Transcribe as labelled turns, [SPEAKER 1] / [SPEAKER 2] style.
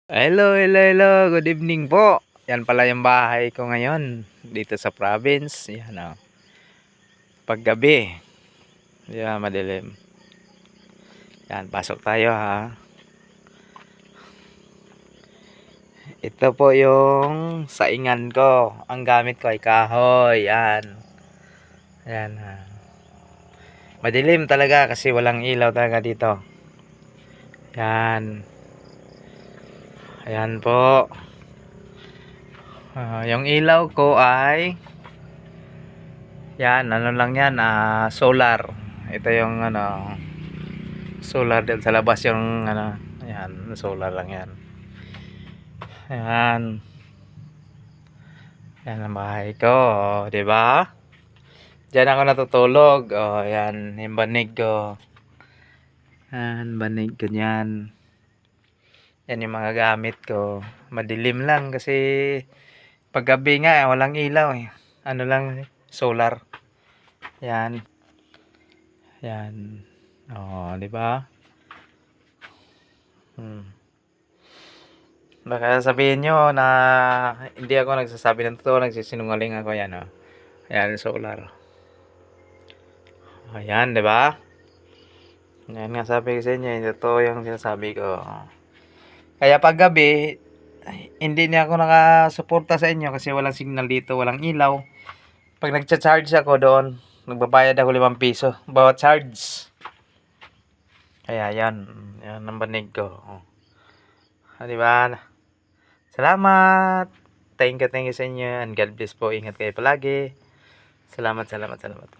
[SPEAKER 1] Hello, hello, hello. Good evening po. Yan pala yung bahay ko ngayon dito sa province. Yan o. Paggabi. Di ba, madilim. Yan, pasok tayo ha. Ito po yung saingan ko. Ang gamit ko ay kahoy. Yan. Yan ha. Madilim talaga kasi walang ilaw talaga dito. Yan. Ayan po. Yung ilaw ko ay yan, ano lang yan, solar. Ito yung solar din sa labas yung ayan, solar lang yan. Ayan. Yan ang bahay ko, di ba? Diyan ako natutulog. Oh, ayan, yung banig ko. Ayan, banig ko niyan. Yan yung mga gamit ko. Madilim lang kasi paggabi nga, walang ilaw eh. Ano lang, solar. Yan. Yan. Oh, di ba? Baka sabihin nyo na hindi ako nagsasabi ng totoo, nagsisinungaling ako. Yan oh. Ayan, solar. Ayan, di ba? Yan nga sabi ko sa inyo, hindi totoo yung sinasabi ko. Kaya pag gabi, hindi na ako nakasuporta sa inyo kasi walang signal dito, walang ilaw. Pag nagcha-charge ako doon, nagbabayad ako 5 piso bawat charge. Kaya yan, yan ang banig ko. Di ba? Salamat. Thank you sa inyo and God bless po. Ingat kayo palagi. Salamat, salamat, salamat.